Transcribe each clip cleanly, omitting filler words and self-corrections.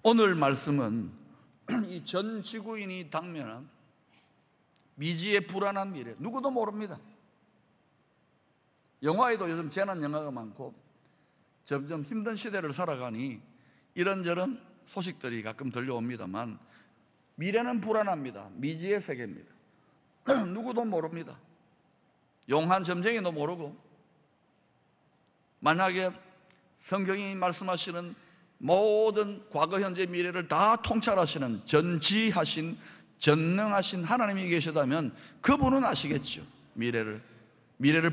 오늘 말씀은 이 전 지구인이 당면한 미지의 불안한 미래, 누구도 모릅니다. 영화에도 요즘 재난 영화가 많고 점점 힘든 시대를 살아가니 이런저런 소식들이 가끔 들려옵니다만 미래는 불안합니다. 미지의 세계입니다. 누구도 모릅니다. 용한 점쟁이도 모르고, 만약에 성경이 말씀하시는 모든 과거, 현재, 미래를 다 통찰하시는 전지하신, 전능하신 하나님이 계시다면 그분은 아시겠죠. 미래를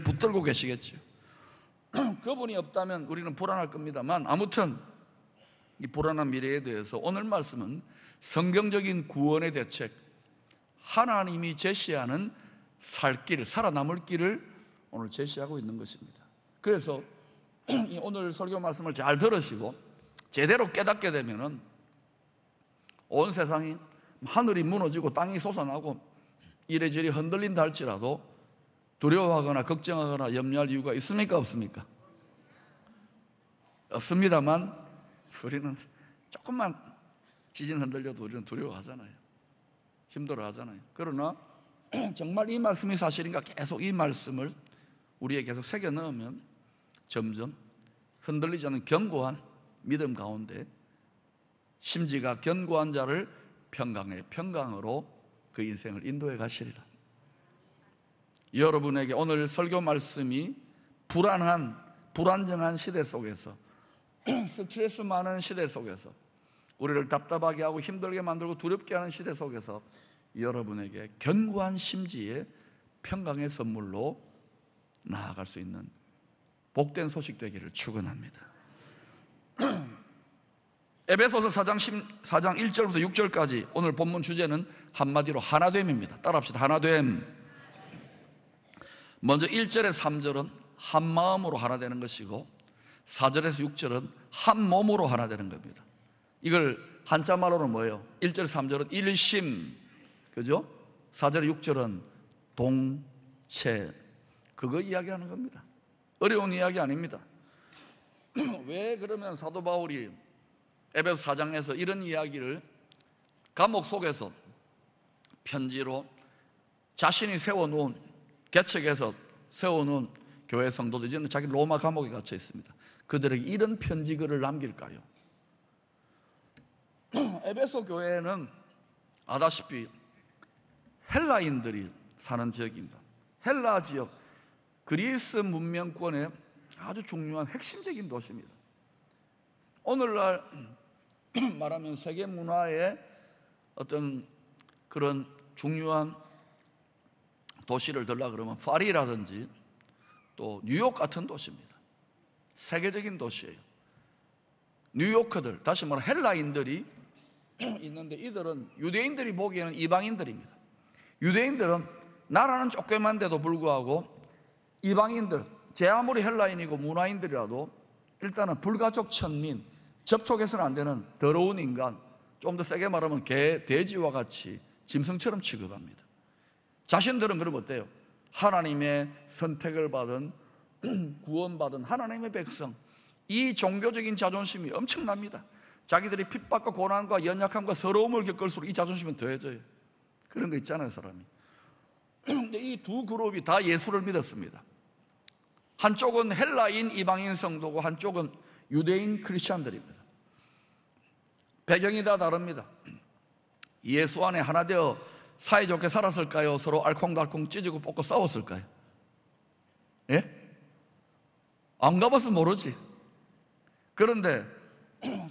붙들고 계시겠죠. 그분이 없다면 우리는 불안할 겁니다만, 아무튼 이 불안한 미래에 대해서 오늘 말씀은 성경적인 구원의 대책, 하나님이 제시하는 살 길, 살아남을 길을 오늘 제시하고 있는 것입니다. 그래서 오늘 설교 말씀을 잘 들으시고 제대로 깨닫게 되면은 온 세상이, 하늘이 무너지고 땅이 솟아나고 이래저래 흔들린다 할지라도 두려워하거나 걱정하거나 염려할 이유가 있습니까? 없습니까? 없습니다만 우리는 조금만 지진 흔들려도 우리는 두려워하잖아요. 힘들어하잖아요. 그러나 정말 이 말씀이 사실인가 계속 이 말씀을 우리에게 계속 새겨 넣으면 점점 흔들리지 않는 견고한 믿음 가운데 심지가 견고한 자를 평강으로 그 인생을 인도해 가시리라. 여러분에게 오늘 설교 말씀이 불안정한 시대 속에서, 스트레스 많은 시대 속에서, 우리를 답답하게 하고 힘들게 만들고 두렵게 하는 시대 속에서 여러분에게 견고한 심지의 평강의 선물로 나아갈 수 있는 복된 소식 되기를 축원합니다. 에베소서 4장 1절부터 6절까지 오늘 본문 주제는 한마디로 하나됨입니다. 따라합시다. 하나됨. 먼저 1절에 3절은 한 마음으로 하나 되는 것이고 4절에서 6절은 한 몸으로 하나 되는 겁니다. 이걸 한자말로는 뭐예요? 1절 3절은 일심, 그죠? 4절 6절은 동체. 그거 이야기하는 겁니다. 어려운 이야기 아닙니다. 왜 그러면 사도 바울이 에베소 4장에서 이런 이야기를 감옥 속에서 편지로 자신이 세워놓은, 개척해서 세워놓은 교회 성도들, 이제는 자기 로마 감옥에 갇혀 있습니다. 그들에게 이런 편지글을 남길까요? 에베소 교회는 아다시피 헬라인들이 사는 지역입니다. 헬라 지역, 그리스 문명권의 아주 중요한 핵심적인 도시입니다. 오늘날 말하면 세계 문화의 어떤 그런 중요한 도시를 들라 그러면 파리라든지 또 뉴욕 같은 도시입니다. 세계적인 도시예요. 뉴요커들, 다시 말해 헬라인들이 있는데 이들은 유대인들이 보기에는 이방인들입니다. 유대인들은 나라는 조그만데도 불구하고 이방인들, 제 아무리 헬라인이고 문화인들이라도 일단은 불가촉 천민, 접촉해서는 안 되는 더러운 인간, 좀 더 세게 말하면 개, 돼지와 같이 짐승처럼 취급합니다. 자신들은 그럼 어때요? 하나님의 선택을 받은, 구원받은 하나님의 백성, 이 종교적인 자존심이 엄청납니다. 자기들이 핍박과 고난과 연약함과 서러움을 겪을수록 이 자존심은 더해져요. 그런 거 있잖아요, 사람이. 근데 이 두 그룹이 다 예수를 믿었습니다. 한쪽은 헬라인 이방인 성도고 한쪽은 유대인 크리스찬들입니다. 배경이 다 다릅니다. 예수 안에 하나 되어 사이좋게 살았을까요? 서로 알콩달콩 찢고 뽑고 싸웠을까요? 예? 안 가봤으면 모르지. 그런데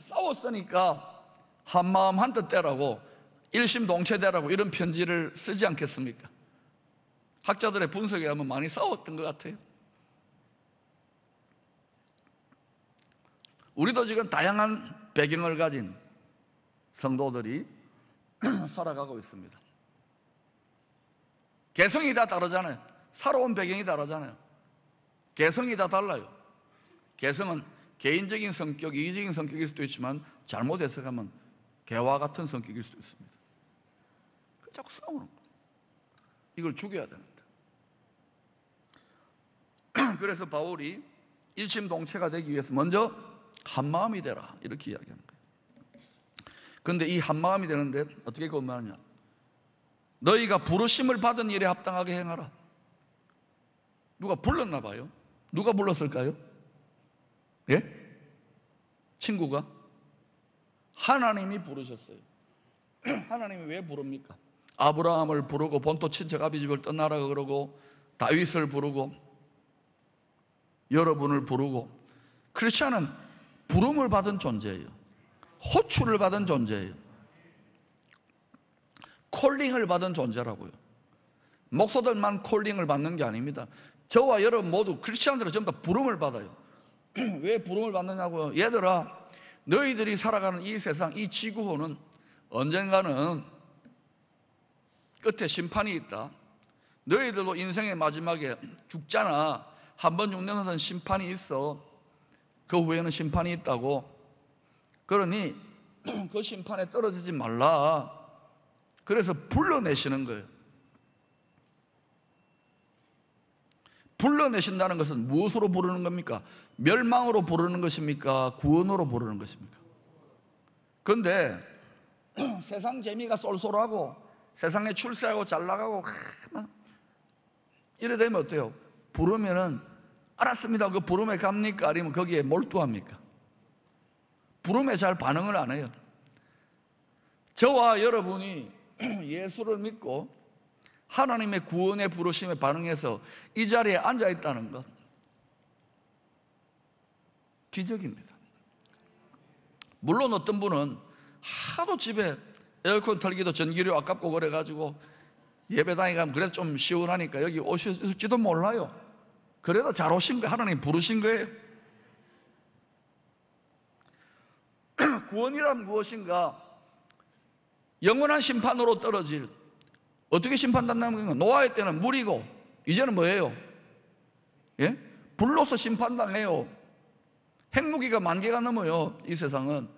싸웠으니까 한마음 한뜻 되라고, 일심동체되라고 이런 편지를 쓰지 않겠습니까? 학자들의 분석에 하면 많이 싸웠던 것 같아요. 우리도 지금 다양한 배경을 가진 성도들이 살아가고 있습니다. 개성이 다 다르잖아요. 살아온 배경이 다르잖아요. 개성이 다 달라요. 개성은 개인적인 성격, 이기적인 성격일 수도 있지만 잘못 해석하면 개와 같은 성격일 수도 있습니다. 자꾸 싸우는 거예요. 이걸 죽여야 됩니다. 그래서 바울이 일심동체가 되기 위해서 먼저 한마음이 되라 이렇게 이야기하는 거예요. 그런데 이 한마음이 되는데 어떻게 권면하냐? 너희가 부르심을 받은 일에 합당하게 행하라. 누가 불렀나 봐요. 누가 불렀을까요? 예? 친구가? 하나님이 부르셨어요. 하나님이 왜 부릅니까? 아브라함을 부르고 본토 친척 아비 집을 떠나라 그러고, 다윗을 부르고, 여러분을 부르고. 크리스찬은 부름을 받은 존재예요. 호출을 받은 존재예요. 콜링을 받은 존재라고요. 목사들만 콜링을 받는 게 아닙니다. 저와 여러분 모두, 크리스찬들은 전부 다 부름을 받아요. 왜 부름을 받느냐고요? 얘들아, 너희들이 살아가는 이 세상, 이 지구호는 언젠가는 끝에 심판이 있다. 너희들도 인생의 마지막에 죽잖아. 한 번 죽는 것은 심판이 있어. 그 후에는 심판이 있다고. 그러니 그 심판에 떨어지지 말라. 그래서 불러내시는 거예요. 불러내신다는 것은 무엇으로 부르는 겁니까? 멸망으로 부르는 것입니까? 구원으로 부르는 것입니까? 그런데 세상 재미가 쏠쏠하고 세상에 출세하고 잘 나가고 이래 되면 어때요? 부르면은 알았습니다. 그 부름에 갑니까? 아니면 거기에 몰두합니까? 부름에 잘 반응을 안 해요. 저와 여러분이 예수를 믿고 하나님의 구원의 부르심에 반응해서 이 자리에 앉아 있다는 것, 기적입니다. 물론 어떤 분은 하도 집에 에어컨 틀기도 전기료 아깝고 그래가지고 예배당에 가면 그래도 좀 시원하니까 여기 오실지도 몰라요. 그래도 잘 오신 거예요. 하나님 부르신 거예요. 구원이란 무엇인가? 영원한 심판으로 떨어질, 어떻게 심판받는 건가? 노아의 때는 물이고 이제는 뭐예요? 예? 불로서 심판당해요. 핵무기가 10,000개가 넘어요. 이 세상은.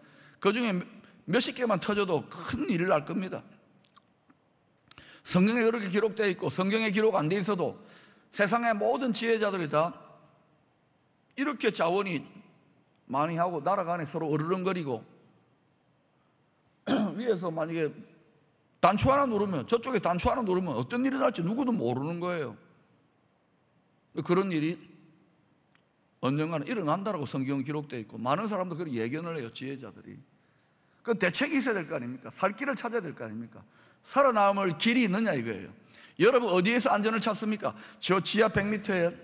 그중에 몇십 개만 터져도 큰 일을 날 겁니다. 성경에 그렇게 기록되어 있고, 성경에 기록 안 돼 있어도 세상의 모든 지혜자들이 다 이렇게 자원이 많이 하고 나라가 안에 서로 어르렁거리고 위에서 만약에 단추 하나 누르면, 저쪽에 단추 하나 누르면 어떤 일이 날지 누구도 모르는 거예요. 그런 일이 언젠가는 일어난다라고 성경은 기록되어 있고, 많은 사람도 그런 예견을 해요. 지혜자들이. 그 대책이 있어야 될 거 아닙니까? 살 길을 찾아야 될 거 아닙니까? 살아남을 길이 있느냐 이거예요. 여러분 어디에서 안전을 찾습니까? 저 지하 100m에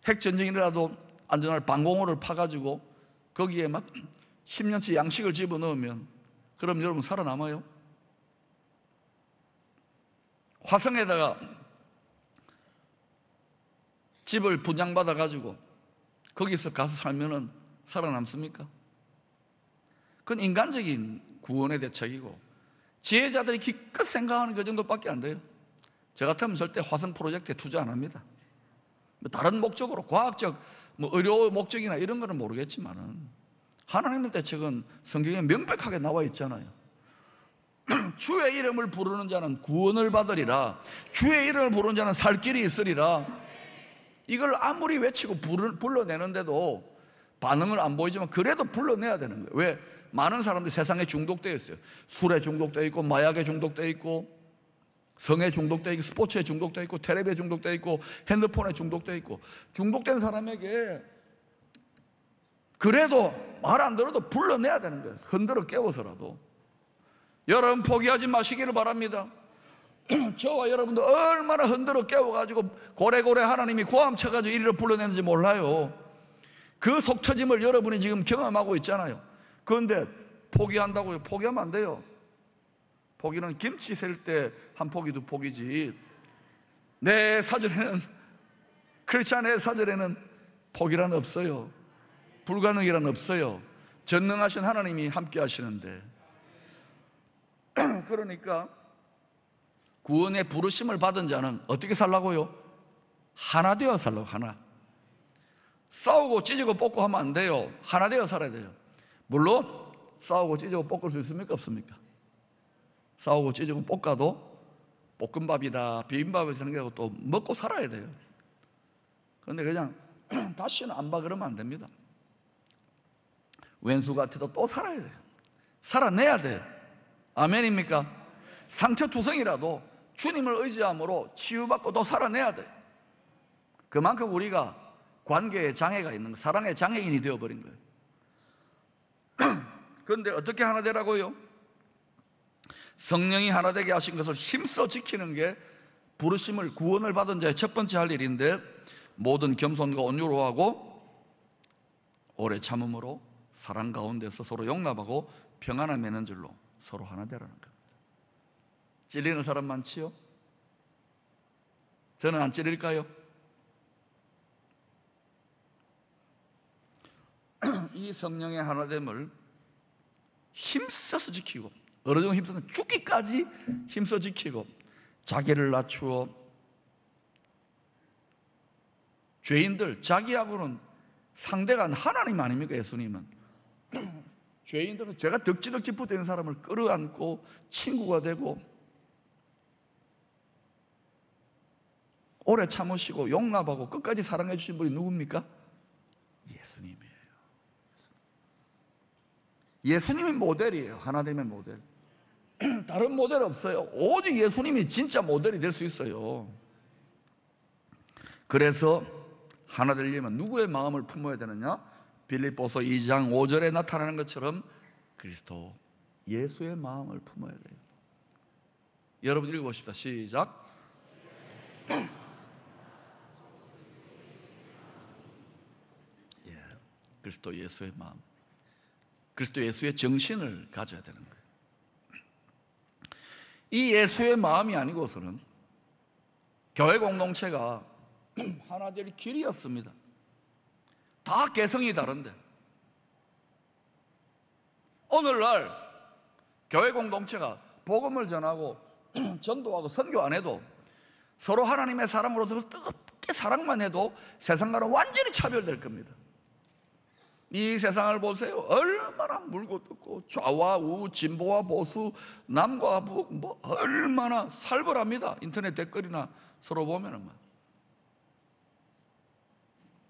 핵전쟁이라도 안전할 방공호를 파가지고 거기에 막 10년치 양식을 집어넣으면 그럼 여러분 살아남아요? 화성에다가 집을 분양받아가지고 거기서 가서 살면은 살아남습니까? 그건 인간적인 구원의 대책이고, 지혜자들이 기껏 생각하는 그 정도밖에 안 돼요. 저 같으면 절대 화성 프로젝트에 투자 안 합니다. 다른 목적으로, 과학적 의료 목적이나 이런 거는 모르겠지만은 하나님의 대책은 성경에 명백하게 나와 있잖아요. 주의 이름을 부르는 자는 구원을 받으리라. 주의 이름을 부르는 자는 살 길이 있으리라. 이걸 아무리 외치고 불러내는데도 반응을 안 보이지만 그래도 불러내야 되는 거예요. 왜? 많은 사람들이 세상에 중독되어 있어요. 술에 중독되어 있고, 마약에 중독되어 있고, 성에 중독되어 있고, 스포츠에 중독되어 있고, 텔레비에 중독되어 있고, 핸드폰에 중독되어 있고. 중독된 사람에게 그래도 말 안 들어도 불러내야 되는 거예요. 흔들어 깨워서라도. 여러분 포기하지 마시기를 바랍니다. 저와 여러분도 얼마나 흔들어 깨워가지고 고래고래 하나님이 고함 쳐가지고 이리로 불러내는지 몰라요. 그 속터짐을 여러분이 지금 경험하고 있잖아요. 그런데 포기한다고요? 포기하면 안 돼요. 포기는 김치 셀 때 한 포기 두 포기지, 내 사전에는, 크리스찬의 사전에는 포기란 없어요. 불가능이란 없어요. 전능하신 하나님이 함께 하시는데. 그러니까 구원의 부르심을 받은 자는 어떻게 살라고요? 하나 되어 살라고. 하나. 싸우고 찢고 뽑고 하면 안 돼요. 하나 되어 살아야 돼요. 물론 싸우고 찢고 볶을 수 있습니까? 없습니까? 싸우고 찢고 볶아도 볶음밥이다, 비빔밥을 쓰는 게 또 먹고 살아야 돼요. 그런데 그냥 다시는 안 봐 그러면 안 됩니다. 왼수 같아도 또 살아야 돼요. 살아내야 돼. 아멘입니까? 상처투성이라도 주님을 의지함으로 치유받고 또 살아내야 돼. 그만큼 우리가 관계에 장애가 있는 거, 사랑의 장애인이 되어버린 거예요. 그런데 어떻게 하나 되라고요? 성령이 하나 되게 하신 것을 힘써 지키는 게 부르심을, 구원을 받은 자의 첫 번째 할 일인데, 모든 겸손과 온유로 하고 오래 참음으로 사랑 가운데서 서로 용납하고 평안을 맺는 줄로 서로 하나 되라는 겁니다. 찔리는 사람 많지요? 저는 안 찔릴까요? 이 성령의 하나됨을 힘써서 지키고, 어느 정도 힘써서 죽기까지 힘써 지키고, 자기를 낮추어 죄인들, 자기하고는 상대가 하나님 아닙니까? 예수님은 죄인들은 죄가 덕지덕지 붙어있는 사람을 끌어안고 친구가 되고 오래 참으시고 용납하고 끝까지 사랑해 주신 분이 누굽니까? 예수님이에요. 예수님이 모델이에요. 하나님의 모델. 다른 모델 없어요. 오직 예수님이 진짜 모델이 될 수 있어요. 그래서 하나 되려면 누구의 마음을 품어야 되느냐? 빌립보서 2장 5절에 나타나는 것처럼 그리스도 예수의 마음을 품어야 돼요. 여러분 읽어보십시다. 시작. 그리스도 예수의 마음, 그리스도 예수의 정신을 가져야 되는 거예요. 이 예수의 마음이 아니고서는 교회 공동체가 하나 될 길이 없습니다. 다 개성이 다른데, 오늘날 교회 공동체가 복음을 전하고 전도하고 선교 안 해도 서로 하나님의 사람으로서 뜨겁게 사랑만 해도 세상과는 완전히 차별될 겁니다. 이 세상을 보세요. 얼마나 물고 뜯고 좌와 우, 진보와 보수, 남과 북, 뭐 얼마나 살벌합니다. 인터넷 댓글이나 서로 보면은 막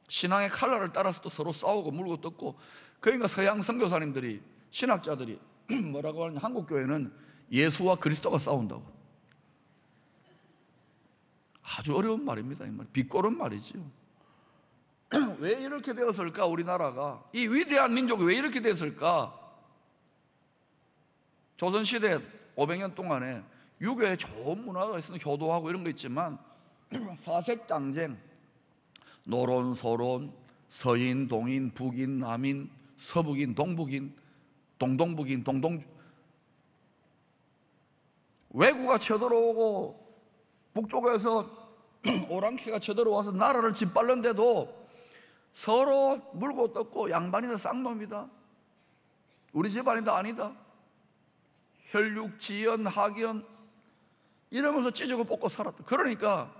신앙의 칼날을 따라서도 서로 싸우고 물고 뜯고. 그러니까 서양 선교사님들이, 신학자들이 뭐라고 하느냐, 한국 교회는 예수와 그리스도가 싸운다고. 아주 어려운 말입니다. 이 말, 비꼬는 말이지요. 왜 이렇게 되었을까? 우리나라가, 이 위대한 민족이 왜 이렇게 됐을까? 조선시대 500년 동안에 유교에 좋은 문화가 있으면 효도하고 이런 거 있지만 사색당쟁, 노론, 소론, 서인, 동인, 북인, 남인, 서북인, 동북인, 동동북인, 외구가 쳐들어오고 북쪽에서 오랑캐가 쳐들어와서 나라를 짓밟는데도 서로 물고 뜯고 양반이다 쌍놈이다, 우리 집안이다 아니다, 혈육, 지연, 학연 이러면서 찢고 뽑고 살았다. 그러니까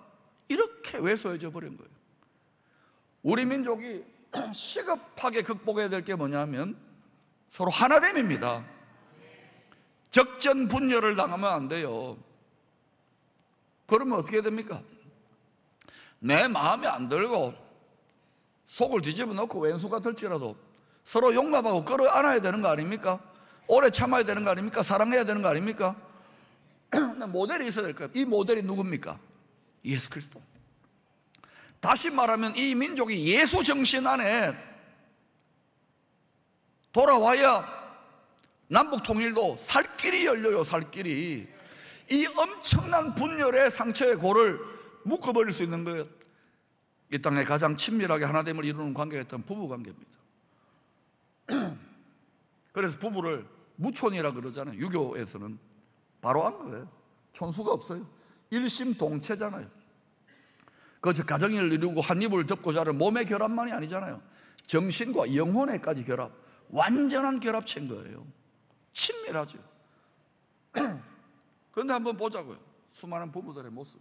이렇게 왜소해져 버린 거예요. 우리 민족이 시급하게 극복해야 될 게 뭐냐면 서로 하나됨입니다. 적전 분열을 당하면 안 돼요. 그러면 어떻게 됩니까? 내 마음에 안 들고 속을 뒤집어 놓고 왼수가 들지라도 서로 용납하고 끌어안아야 되는 거 아닙니까? 오래 참아야 되는 거 아닙니까? 사랑해야 되는 거 아닙니까? 모델이 있어야 될 거예요. 이 모델이 누굽니까? 예수 그리스도. 다시 말하면 이 민족이 예수 정신 안에 돌아와야 남북 통일도 살 길이 열려요. 살 길이. 이 엄청난 분열의 상처의 골을 묶어버릴 수 있는 거예요. 이 땅에 가장 친밀하게 하나됨을 이루는 관계가 있던 부부관계입니다. 그래서 부부를 무촌이라 그러잖아요. 유교에서는 바로 안 거예요. 촌수가 없어요. 일심동체잖아요. 그 가정을 이루고 한 이불을 덮고 자는 몸의 결합만이 아니잖아요. 정신과 영혼의까지 결합, 완전한 결합체인 거예요. 친밀하죠. 그런데 한번 보자고요. 수많은 부부들의 모습.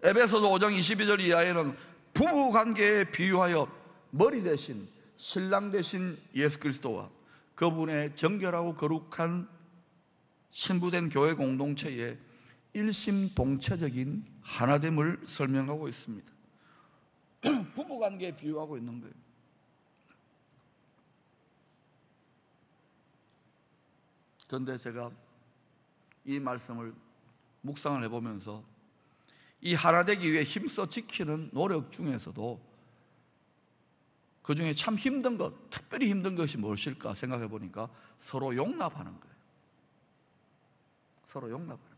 에베소서 5장 22절 이하에는 부부관계에 비유하여 머리 대신 신랑 대신 예수 그리스도와 그분의 정결하고 거룩한 신부된 교회 공동체의 일심동체적인 하나됨을 설명하고 있습니다. 부부관계에 비유하고 있는 거예요. 그런데 제가 이 말씀을 묵상을 해보면서 이 하나 되기 위해 힘써 지키는 노력 중에서도 그 중에 참 힘든 것, 특별히 힘든 것이 무엇일까 생각해 보니까 서로 용납하는 거예요. 서로 용납하는 거예요.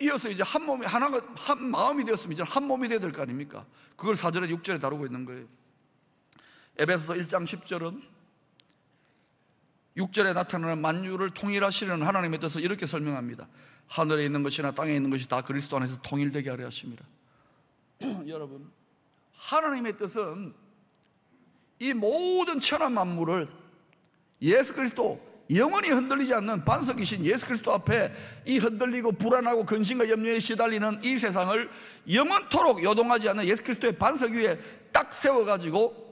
이어서 이제 한 몸이 하나가 한 마음이 되었으면 이제 한 몸이 되어야 될 거 아닙니까? 그걸 4절에 6절에 다루고 있는 거예요. 에베소서 1장 10절은 6절에 나타나는 만유를 통일하시려는 하나님의 뜻을 이렇게 설명합니다. 하늘에 있는 것이나 땅에 있는 것이 다 그리스도 안에서 통일되게 하려 하십니다. 여러분, 하나님의 뜻은 이 모든 천한 만물을 예수 그리스도, 영원히 흔들리지 않는 반석이신 예수 그리스도 앞에 이 흔들리고 불안하고 근심과 염려에 시달리는 이 세상을 영원토록 요동하지 않는 예수 그리스도의 반석 위에 딱 세워가지고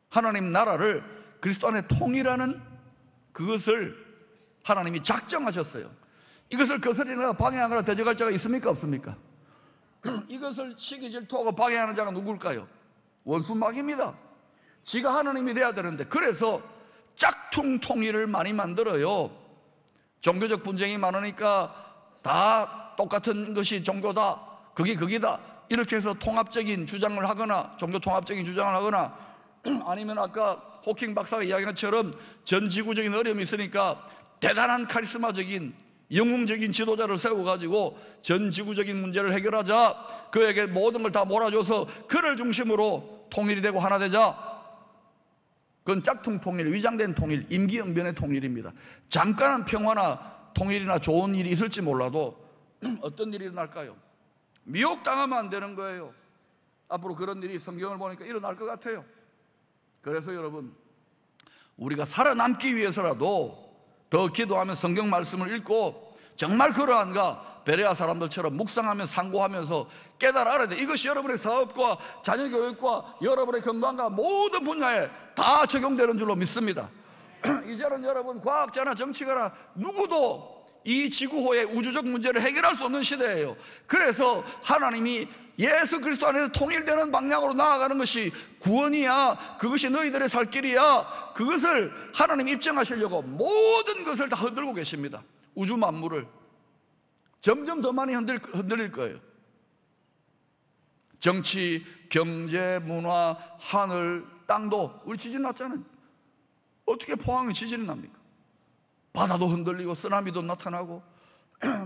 하나님 나라를 그리스도 안에 통일하는 그것을 하나님이 작정하셨어요. 이것을 거스리거나 방해하거나 대적할 자가 있습니까? 없습니까? 이것을 시기 질투하고 방해하는 자가 누굴까요? 원수마귀입니다. 지가 하나님이 돼야 되는데, 그래서 짝퉁 통일을 많이 만들어요. 종교적 분쟁이 많으니까 다 똑같은 것이 종교다, 그게 극이다, 이렇게 해서 통합적인 주장을 하거나 종교 통합적인 주장을 하거나, 아니면 아까 호킹 박사가 이야기한 것처럼 전 지구적인 어려움이 있으니까 대단한 카리스마적인 영웅적인 지도자를 세워가지고 전 지구적인 문제를 해결하자, 그에게 모든 걸 다 몰아줘서 그를 중심으로 통일이 되고 하나 되자. 그건 짝퉁 통일, 위장된 통일, 임기응변의 통일입니다. 잠깐은 평화나 통일이나 좋은 일이 있을지 몰라도 어떤 일이 일어날까요? 미혹당하면 안 되는 거예요. 앞으로 그런 일이 성경을 보니까 일어날 것 같아요. 그래서 여러분, 우리가 살아남기 위해서라도 더 기도하며 성경 말씀을 읽고 정말 그러한가 베레아 사람들처럼 묵상하며 상고하면서 깨달아 알아야 돼. 이것이 여러분의 사업과 자녀교육과 여러분의 건강과 모든 분야에 다 적용되는 줄로 믿습니다. 이제는 여러분, 과학자나 정치가나 누구도 이 지구호의 우주적 문제를 해결할 수 없는 시대예요. 그래서 하나님이 예수 그리스도 안에서 통일되는 방향으로 나아가는 것이 구원이야, 그것이 너희들의 살 길이야, 그것을 하나님 입증하시려고 모든 것을 다 흔들고 계십니다. 우주 만물을 점점 더 많이 흔들릴 거예요. 정치, 경제, 문화, 하늘, 땅도. 우리 지진 났잖아요. 어떻게 포항에 지진이 납니까? 바다도 흔들리고 쓰나미도 나타나고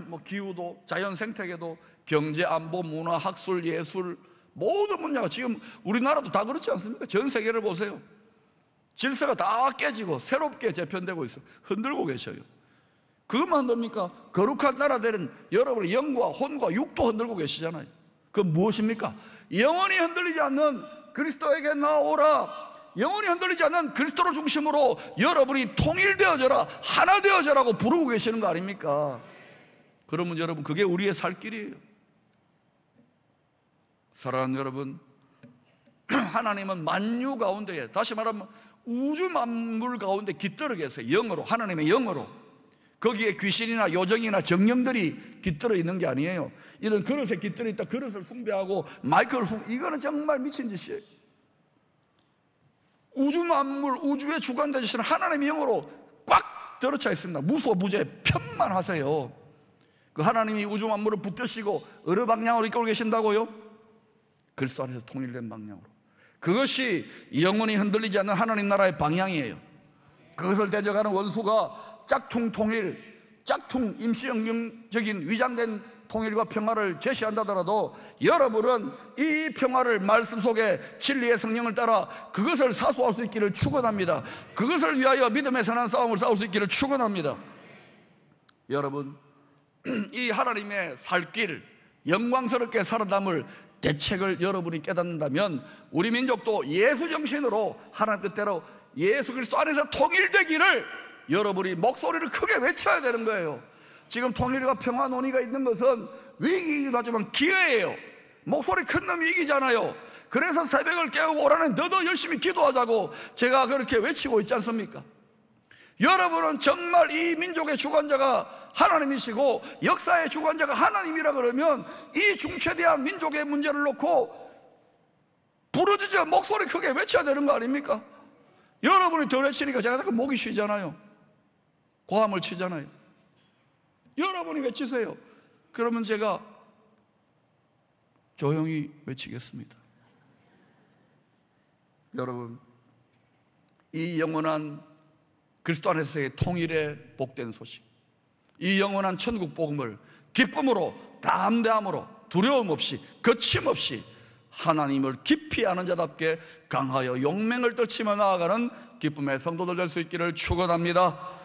뭐 기후도, 자연 생태계도, 경제, 안보, 문화, 학술, 예술, 모든 분야가 지금 우리나라도 다 그렇지 않습니까? 전 세계를 보세요. 질서가 다 깨지고 새롭게 재편되고 있어요. 흔들고 계셔요. 그것만 흔듭니까? 거룩한 나라 되는 여러분의 영과 혼과 육도 흔들고 계시잖아요. 그건 무엇입니까? 영원히 흔들리지 않는 그리스도에게 나오라. 영원히 흔들리지 않는 그리스도를 중심으로 여러분이 통일되어져라, 하나 되어져라고 부르고 계시는 거 아닙니까? 그러면 여러분, 그게 우리의 살 길이에요. 사랑하는 여러분, 하나님은 만유 가운데에, 다시 말하면 우주 만물 가운데 깃들어 계세요. 영으로, 하나님의 영으로. 거기에 귀신이나 요정이나 정령들이 깃들어 있는 게 아니에요. 이런 그릇에 깃들어 있다, 그릇을 숭배하고 마이크를 이거는 정말 미친 짓이에요. 우주 만물, 우주의 주관 되시는 하나님의 영으로 꽉 들어차 있습니다. 무소 무제 편만하세요. 그 하나님이 우주 만물을 붙드시고 어느 방향으로 이끌고 계신다고요? 그리스도 안에서 통일된 방향으로. 그것이 영원히 흔들리지 않는 하나님 나라의 방향이에요. 그것을 대적하는 원수가 짝퉁 통일, 짝퉁 임시영경적인 위장된 통일과 평화를 제시한다더라도 여러분은 이 평화를 말씀 속에 진리의 성령을 따라 그것을 사수할 수 있기를 축원합니다. 그것을 위하여 믿음의 선한 싸움을 싸울 수 있기를 축원합니다. 여러분, 이 하나님의 살 길, 영광스럽게 살아남을 대책을 여러분이 깨닫는다면 우리 민족도 예수 정신으로 하나님 뜻대로 예수 그리스도 안에서 통일되기를 여러분이 목소리를 크게 외쳐야 되는 거예요. 지금 통일과 평화 논의가 있는 것은 위기이기도 하지만 기회예요. 목소리 큰 놈이 이기잖아요. 그래서 새벽을 깨우고 오라는 더더 열심히 기도하자고 제가 그렇게 외치고 있지 않습니까? 여러분은 정말 이 민족의 주관자가 하나님이시고 역사의 주관자가 하나님이라 그러면 이 중체대한 민족의 문제를 놓고 부르짖어 목소리 크게 외쳐야 되는 거 아닙니까? 여러분이 더 외치니까 제가 자꾸 목이 쉬잖아요. 고함을 치잖아요. 여러분이 외치세요. 그러면 제가 조용히 외치겠습니다. 여러분, 이 영원한 그리스도 안에서의 통일의 복된 소식, 이 영원한 천국 복음을 기쁨으로, 담대함으로, 두려움 없이, 거침없이 하나님을 깊이 아는 자답게 강하여 용맹을 떨치며 나아가는 기쁨의 성도들 될 수 있기를 축원합니다.